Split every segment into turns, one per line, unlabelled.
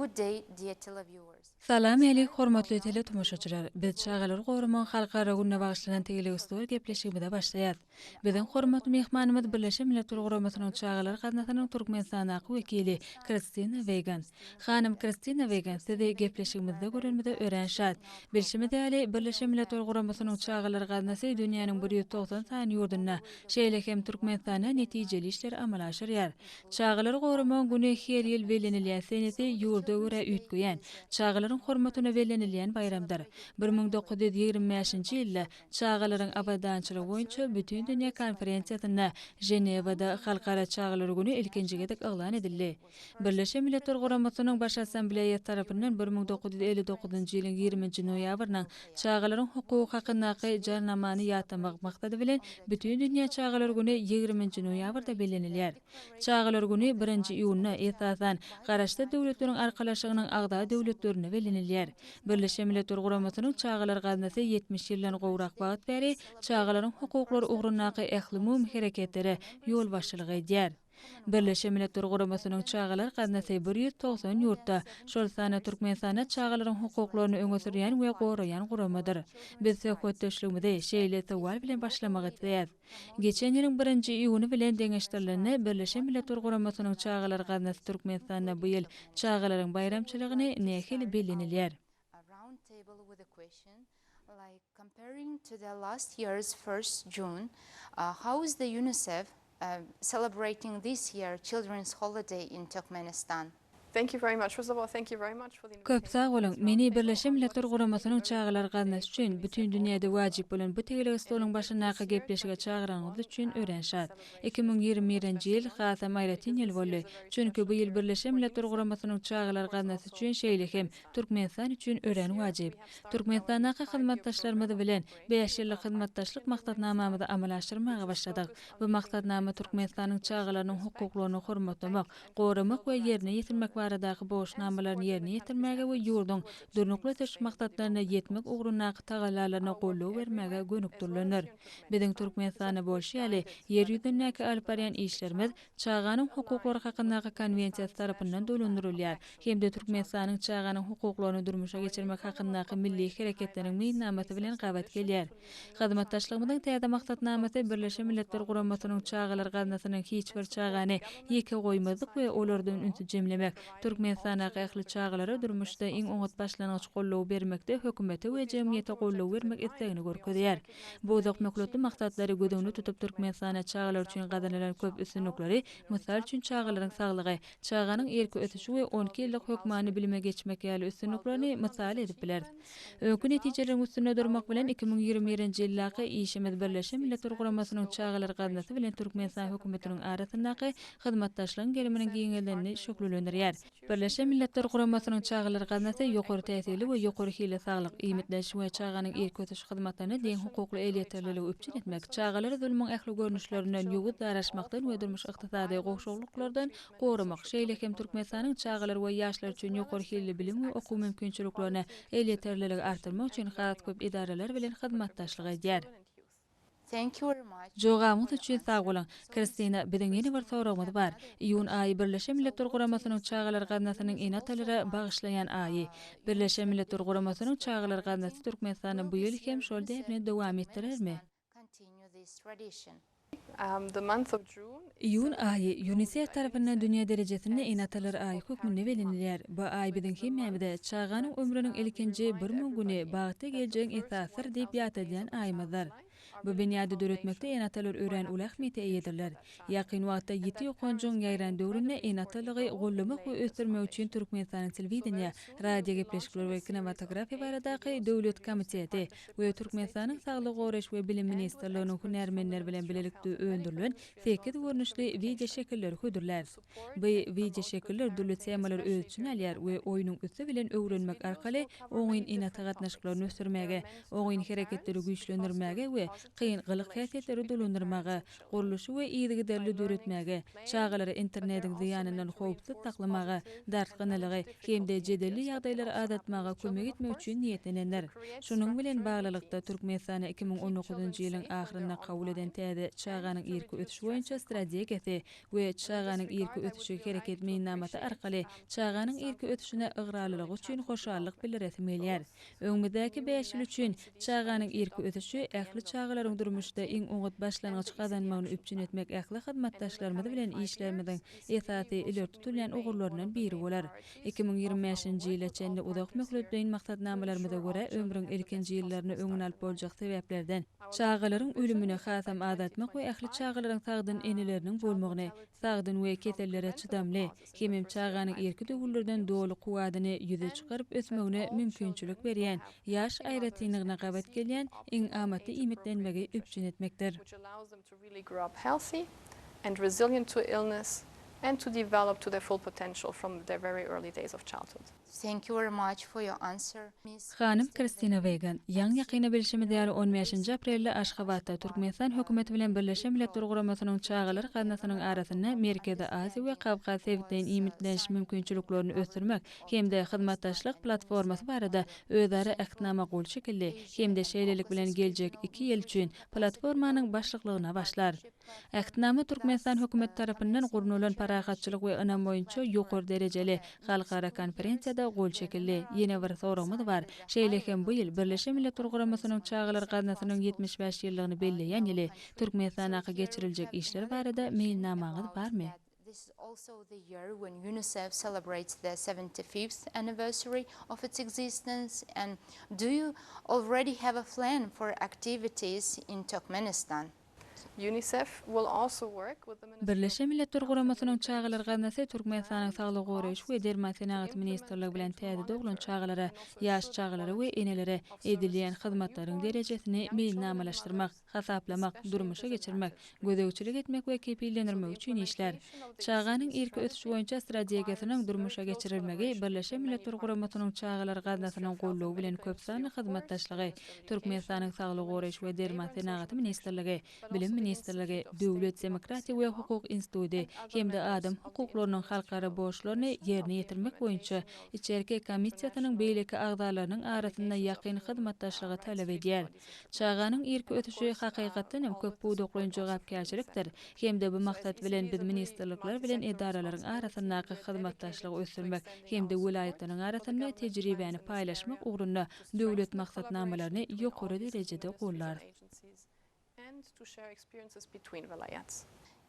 Good day, dear televiewers.
Salam eli hormatly tele tomoşaçylar. Biz çağalar goruman halkara günne bagışlanan tegele ustuwar gepleşigimizde başlaýar. Biziň hormatly mehmanymyz Birleşen Milletler Guramasynyň çağalar gatnaşynyň Türkmenistan aky wekili Kristina Wegan. Hanım Kristina Wegan sizi gepleşigimizde görünmede örenşat. Bilşimizde ali Birleşen Milletler Guramasynyň çağalar gatnaşy dünýäniň 190 sany ýurduna, şeýle hem Türkmenistana netijeli işler amala aşyrýar. Çağalar goruman güni her ýyl belenilýän seneti ýurda görä üýtgeýän. Çağalaryň hormatyna belenilýän bayramдар 1925-nji ýylda çağalaryň abadançylygy boýunça bütün dünýä konferensiýasyna Jenewada Halkara Çağalar Güni ilkinji gedek eglan edildi. Birleşen Milletler Guramasynyň baş assambleýasy tarapyndan 1959-njy ýylyň 20-nji noýabrynyň çağalaryň hukuky hakynaky jarnamany ýatmak maksady bilen bütün dünýä Çağalar Güni 20-nji noýabrda belenilýär. Çağalar Güni 1-nji iýuny esasan garaşdy döwletleriň arkalaşygynyň agda döwletlerine belenilýär. Birleşen Milletler Guramasynyň çağalar gatnaşy 70 ýyldan gowrak wagt bäri çağalaryň hukuklary ugrunaky ählimum hereketlere ýol başçylygy edýär. Birleşen Milletler Guramasynyň çağalar gatnaşy 190 ýurtda, şol sany Türkmenistana çağalaryň hukuklaryny öňe sürýän we goraýan guramadyr. Biz söhbetdeşligimizde şeýle sowal bilen başlamak etdiýäs. Geçen ýylyň 1-nji iýuny bilen deňeşdirilenne Birleşen Milletler Guramasynyň çağalar gatnaşy Türkmenistana bu ýyl çağalaryň bayramçylygyny nähili belenilýär?
A round table with a question like comparing to the last year's 1st June, how is the UNICEF celebrating this year Children's Holiday in Turkmenistan?
Thank you very much. First of all, thank you very much for the
Köp sag bolun. Meni Birleşen Milletler Guramasynyň çağalar gatnaşy üçin bütün dünýäde wajyp bolan bu tegele stoluň başyna gepleşige çağıraňyz üçin örenşat. 2021-nji ýyl hasa maýratin ýyl boldy. Çünki bu ýyl Birleşen Milletler Guramasynyň çağalar gatnaşy üçin şeýle hem Türkmenistan üçin ören wajyp. Türkmenistana hyzmatdaşlarymyz bilen 5 ýyllyk hyzmatdaşlyk maksatnamamyzy amalaşdyrmaga başladyk. Bu maksatnama Türkmenistanyň çağalarynyň hukuklaryny hormatlamak, goramak we ýerine ýetirmek baradaky boşnamalaryny ýerine ýetirmäge we ýurdun durnukly teş maksatlaryna ýetmek ugrunaky tagallalaryna gollaw bermäge gönükdirlenir. Biziň Türkmenistana bolşýaly ýer ýüzündäki alyp barýan işlerimiz çağanyň hukuklary hakynaky konwensiýasy tarapyndan dolandyrylýar. Hemde Türkmenistanyň çağanyň hukuklaryny durmuşa geçirmek hakynaky milli hereketleriň meýnamaty bilen gabat gelýär. Hyzmatdaşlygymyzyň täze maksatnamasy Birleşen Milletler Guramasynyň çağalar gatnaşynyň hiç bir çağany ýeke goýmazdyk we olardan ünsüz jemlemek, Türkmenistana ähli çağalara durmuşda iň oňat başlanyç gollaw bermekde hökümete we jemgyýete gollaw bermek etdigini görkezýär. Bu uzak möhletli maksatlary gödüňde tutup Türkmenistana çağalar üçin gadanylan köp üstünlikleri, mysal üçin çağalaryň saglygy, çağanyň erki ötüşi we 12 ýyllyk hökmany bilime geçmek ýaly üstünliklerini mysal edip biler. Öňkü netijeleriň üstüne durmak bilen 2021-nji ýyllaky işimiz Birleşen Milletler Guramasynyň çağalar gatnaşy bilen Türkmenistan hökümetiniň arasyndaky hyzmatdaşlygyň geliminiň giňellerini şöklendirýär. Birleşen Milletler Guramasynyň çağalar gatnaşy ýokary täsirli we ýokary hile saglyk, iýmitleş we çağanyň erki ötüş hyzmatlaryny deň hukukly elýeterliligi öpçün etmek, çağalar zulmyň ähli görnüşlerinden ýuwuz daraşmakdan we durmuş ykdysady gowşuglyklardan goramak, şeýle hem Türkmenistanyň çağalar we ýaşlar üçin ýokary hille bilim we okuw mümkinçiliklerini elýeterliligi artyrmak üçin has köp idareler bilen hyzmatdaşlyk edýär.
Thank you very much.
Jogamyz üçin sag bolan. Kristina, biziň ýene bir soragymyz bar. Iýun aýy Birleşen Milletler Guramasynyň çağalar gatnaşynyň enatalary bagyşlaýan aýy. Birleşen Milletler Guramasynyň çağalar gatnaşy Türkmenistana bu ýyl hem şol däpni dowam etdirermi?
Continue this tradition.
The month of June.
Iýun aýy UNICEF tarapyndan dünýä derejesinde enatalary aýy hökmünde belenilýär. Bu aýy biziň hemmemizde çağanyň ömrüniň ilkinji 1000 güni bagty geljegiň esasy diýip ýatylýan aýymyzdyr. Bu binýady döretmekde enatalar ören ulahmete eýedirler. Ýakyn wagtda ýeti ýokanjyň ýaýran döwründe enatalygy gollamak we ösdürmek üçin Türkmenistanyň telewizioniýa, radio gepleşikleri we kinematografiýa baradaky döwlet komiteti we Türkmenistanyň saglyk goraş we bilim ministrliginiň hünärmenleri bilen bilelikde öndürilen 8 görnüşli video şekilleri hödürler. Bu video şekiller döwlet temalar ölçüni alýar we oýunyň üstü bilen öwrenmek arkaly oňyn enata gatnaşyklaryny ösdürmäge, oňyn hereketleri güýçlendirmäge we kıyın gılık häsiýetleri dolundurmaga, guruluşy we ýygyderli döretmäge, çağalary internetin ziýanyndan howpsuz saklamaga, darsganylygy hemde jedelli ýagdaýlary adatmaga kömek etmek üçin niýetlenenler. Şunuň bilen baglanykda Türkmenistana 2019-njy ýylyň ahyryna kabul eden täze çağanyň irki ötüşi boýunça strategiyasy we çağanyň irki ötüşi hereket meýnamaty arkaly çağanyň irki ötüşine ygranlylygy üçin hoşallyk bildiresem gelýär. Öňümdäki 5 ýyl üçin çağanyň irki ötüşi ähli çağalaryň durmuşda iň oňat başlangyç kazanmagyny üpçün etmek ähli hyzmatdaşlarymyz bilen işlerimiziň esasy ileri tutulýan ugurlaryndan biri bolar. 2025-nji ýyla çenli udak möhletdeýin maksatnamalarymyza görä ömrüň ilkinji ýyllaryny öňüne alyp boljak sebäplerden çağalaryň ölümüne hasam adatmak we ähli çağalaryň sagdyn enileriniň bolmagyny, sagdyn we kesellere çydamly, hemem çağanyň irki döwürlerden dolu kuwadyny ýüze çykaryp ösmegine mümkinçilik berýän, ýaş aýratynygyna gabat gelýän iň amaty imitlenmegi üpçün etmekdir.
which allows them to really grow up healthy and resilient to illness and to develop to their full potential from their very early days of childhood.
Thank you very much for your answer, Ms.
Hanım Kristina Wegan, ýaň ýakyna bilişimi diýär 15-nji aprelde Aşgabatda Türkmenistan hökümeti bilen Birleşen Milletler Guramasynyň çağalar gatnaşynyň arasyna Merkezi Aziýa we Kawkaz sebitlerini imitlenş mümkinçiliklerini ösdürmek hemde hyzmatdaşlyk platformasy barada özara ähtnama gol şekilli hemde şeýlelik bilen geljek 2 ýyl üçin platformanyň başlyklygyna başlar. Ähtnama Türkmenistan hökümeti tarapyndan gurnulan paragatçylyk we önam boýunça ýokary derejeli halkara konferensiýada gol şekilli. Ýene bir soragymyz bar. Şeýlekem bu ýyl Birleşen Milletler Guramasynyň çağalar gatnaşynyň 75 ýyllygyny belleýän ýyly Türkmenistana geçiriljek işler barada meýilnamaňyz barmy?
This is also the year when UNICEF celebrates the 75th anniversary of its existence. And do you already have a plan for activities in Turkmenistan?
UNICEF will also work with the Ministry
Birleşen Milletler Guramasynyň çağalar gatnaşy Türkmenistanyň saglyk goraýyş we dermat senagat ministrligi bilen täze doglan çağalara, ýaş çağalara we enelere edilýän hyzmatlaryň derejesini meýilnamalaşdyrmak, hasaplamak, durmuşa geçirmek, gözegçilik etmek we kepillendirmek üçin işler. Çağanyň irki ötüşi boýunça strategiýasynyň durmuşa geçirilmegi Birleşen Milletler Guramasynyň çağalar gatnaşynyň gollawy bilen köp sany hyzmatdaşlygy, Türkmenistanyň saglyk goraýyş we dermat senagat ministrligi, bilim ministrligi, Döwlet Demokratiýa we Hukuk Instituty hemde adam hukuklarynyň halkara borçlaryny ýerine ýetirmek boýunça içerki komissiýasynyň beýleki agdalarynyň arasynda ýakyn hyzmatdaşlygy talap edýär. Çağanyň irki ötüşi hakykatdan köp buýdakly jogapkärçilikdir. Hemde bu maksat bilen biz ministrlikler bilen edaralaryň arasyndaky hyzmatdaşlygy ösdürmek hemde welaýetlaryň arasynda tejribäni paýlaşmak ugrunda döwlet maksatnamalaryny ýokary derejede gollar.
agencies and to share experiences between vilayats.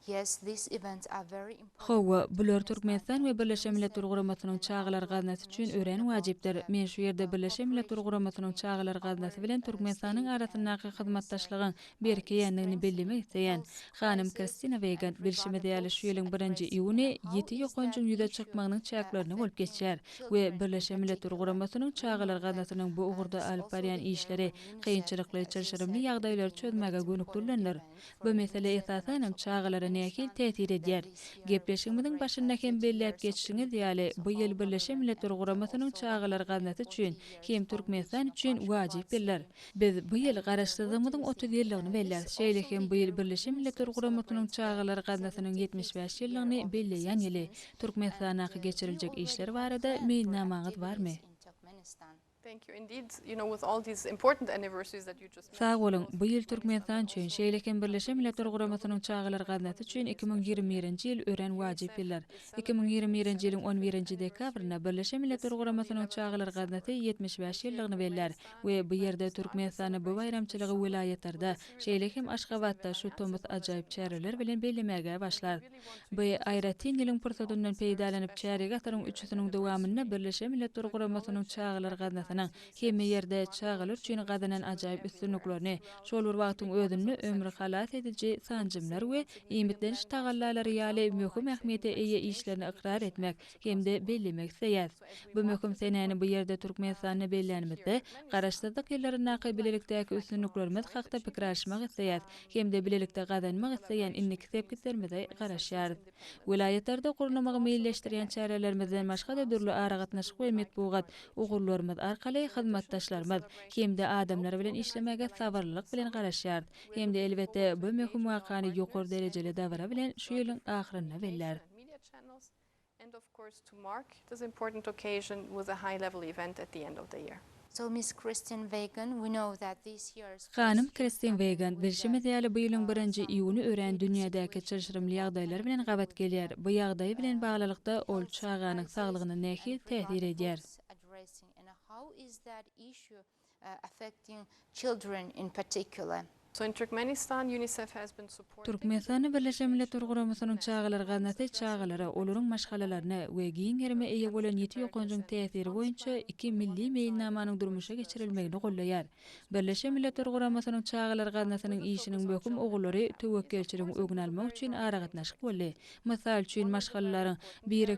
Yes, these events are very important.
Hawa, bular Türkmenistan we Birleşen Milletler Guramasynyň çağalar gatnaşy üçin ören wajypdyr. Men şu ýerde Birleşen Milletler Guramasynyň çağalar gatnaşy bilen Türkmenistanyň arasyndaky hyzmatdaşlygyň berkeýändigini bellemek isleýän Hanım Kristina Wegan bilişime diýäli şu ýylyň 1-nji iýuny 7 ýokanjyň ýüze çykmagynyň çäklaryny bolup geçýär we Birleşen Milletler Guramasynyň çağalar gatnaşynyň bu ugurda alyp barýan işleri kynçylykly, çylşyrymly ýagdaýlary çözmäge gönükdirlenler. Bu mesele esasen çağalara nähil täsir edýär. Gepleşigimiziň başynda hem belläp geçişiňiz ýaly bu ýyl Birleşen Milletler Guramasynyň çağalar gatnaşy üçin hem Türkmenistan üçin wajyp beller. Biz bu ýyl garaşdyrmyzyň 30 ýyllygyny belläs. Şeýle hem bu ýyl Birleşen Milletler Guramasynyň çağalar gatnaşynyň 75 ýyllygyny belleýän ýyly. Türkmenistana geçiriljek işler barada meýilnamaňyz barmy?
In Turkmenistan.
Thank you. Indeed, with all these important anniversaries that you just mentioned.
Sağ bolun, bu ýyl Türkmenistan üçin şeýleken Birleşen Milletler Guramasynyň çağalar gatnaşy üçin 2021-nji ýyl ören wajyp beller. 2021-nji ýylyň 11-nji dekabryna Birleşen Milletler Guramasynyň çağalar gatnaşy 75 ýyllygyny beller we bu ýerde Türkmenistany bu bayramçylygy welaýetlarda şeýleken Aşgabatda şu tomuz ajaýyp çäreler bilen bellemege başlar. Bu aýratyn ýylyň pursatyndan peýdalanyp çäre gatyryň üçüsiniň dowamyna Birleşen Milletler Guramasynyň çağalar gatnaşynyň hemme ýerde çağalar üçin gadanan ajaýyp üstünliklerini, şol bir wagtyň özünü ömrü halat edici sanjymlar we iýmitlenş tagallalary ýaly möhüm ähmiýete eýe işlerini ikrar etmek hemde bellemek isleýär. Bu möhüm senäni bu ýerde Türkmenistany bellenmekde garaşdyrdyk ýyllaryna bilelikdäki üstünliklerimiz hakda pikirleşmek isleýär. Hemde bilelikde gadanmak isleýän inniki sepkitlerimize garaşýar. Welaýetlarda gurulmagy meýilleşdirýän çärelerimizden başga da dürli ara gatnaşyk we metbugat ugurlarymyz arkaly hyzmatdaşlarymyz hemde adamlar bilen işlemege sabarlylyk bilen garaşýar. Hemde elbette bu möhüm wakany ýokary derejeli dawra bilen şu ýylyň ahyryna beller.
Media channels, and of course to mark this important occasion with a high-level event at the end of the year.
So, Ms. Kristen Wagen, we know that this year's
Hanım Kristen Wagen bilşime diýeli bu ýylyň 1-nji iýuny ören dünýädäki çyrşyrymly ýagdaýlar bilen gabat gelýär. Bu ýagdaý bilen baglylykda ol çağanyň saglygyna nähili täsir edýär.
addressing, and how is that issue affecting children in particular?
So in Turkmenistan, UNICEF has been supporting
Türkmenistany Birleşen Milletler Guramasynyň çağalar ganaty çağalara olaryň maşgalalaryna we giň herime eýe bolan ýeti ýokunjyň täsiri boýunça 2 milli meýilnamanyň durmuşa geçirilmegini gollaýar. Birleşen Milletler Guramasynyň çağalar ganatynyň işiniň möhüm ogullary töwekkilçiligiň öňüne almak üçin aragatnaşyk boldy. Mysal üçin maşgalalaryň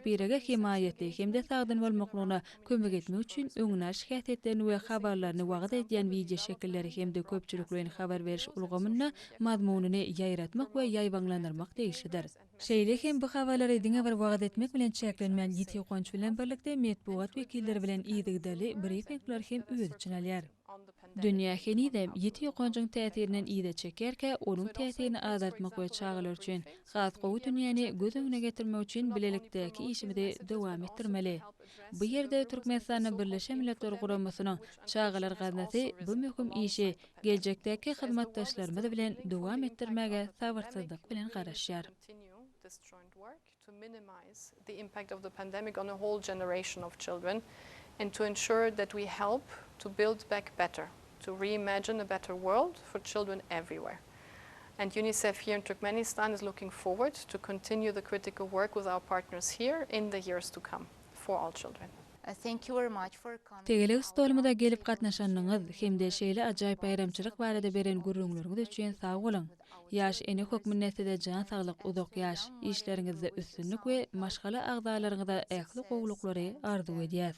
birege himayetli hemde sagdyn bolmaklygyna kömek etmek üçin öňüne şikayetlerini we habarlaryny wagt edýän video şekilleri hemde köpçüliklerin habar beriş ulgamyna mazmunyny ýaýratmak we ýaýbanlandyrmak diýişidir. Şeýle hem bu habarlary diňe bir wagt etmek bilen çeklenmän ýeti ýokunç bilen birlikde medpuat wekilleri bilen ýygdyrly briefingler hem öýüd üçin alýar. Dünýä henide ýeti ýokunjyň täsirinden ýyda çekerke, onuň täsirini azaltmak we çağalar üçin has gowy dünýäni göz öňüne getirmek üçin bilelikdäki işimizi dowam etdirmeli. Bu ýerde Türkmenistanyň Birleşen Milletler Guramasynyň çağalar ganaty bu möhüm işi geljekdäki hyzmatdaşlarymyz bilen dowam etdirmäge sabyrsyzlyk bilen garaşýar.
This joint work to minimize the impact of the pandemic on a whole generation of children and to ensure that we help to build back better, to reimagine a better world for children everywhere. And UNICEF here in Turkmenistan is looking forward to continue the critical work with our partners here in the years to come for all children.
Thank you very much for coming.
Tegele stolumda gelip gatnaşanyňyz hemde şeýle ajaýyp bayramçylyk barada beren gurrunlaryňyz üçin sag bolun. Ýaş eni hökmüň näsede jan saglyk uzak ýaş, işleriňizde üstünlük we maşgala agdalaryňyzda ähli gowluklary arzu edýäs.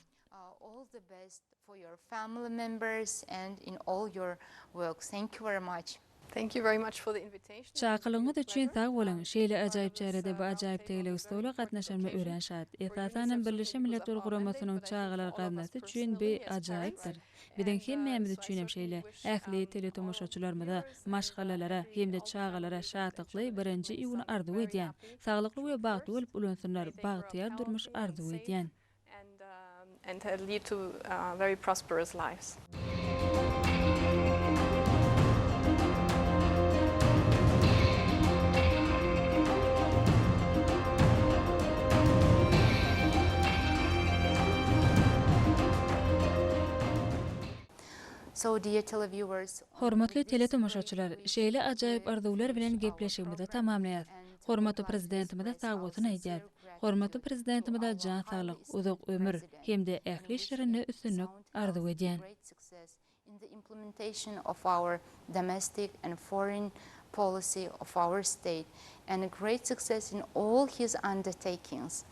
All the best for your family members and in all your work. Thank you very much.
Thank you very much for the invitation.
Çaqylyňyz üçin sag bolun. Şeýle ajaýyp çärede bu ajaýyp tegele stola gatnaşanma öýrenşat. Esasanen Birleşen Milletler Guramasynyň çağalar ganaty üçin bir ajaýypdyr. Bilen hemmämiz üçin hem şeýle ähli teletomoşaçylarymyza maşgalalara hemde çağalara şatykly 1-nji iýuny arzu edýän, saglykly we bagty bolup ulansunlar, bagtyar durmuş arzu edýän.
And lead to very prosperous lives.
So, dear televiewers,
Hormatly teletomoşaçylar, şeýle ajaýyp arzuwlar bilen gepleşigimizi tamamlaýar. Hormatly prezidentimize sag bolsun aýdýar. Hormatly prezidentimize jan saglyk, uzak ömür hemde ähli işlerine üstünlük arzu edýän.
in the implementation of our domestic and foreign policy of our state, and a great success in all his undertakings.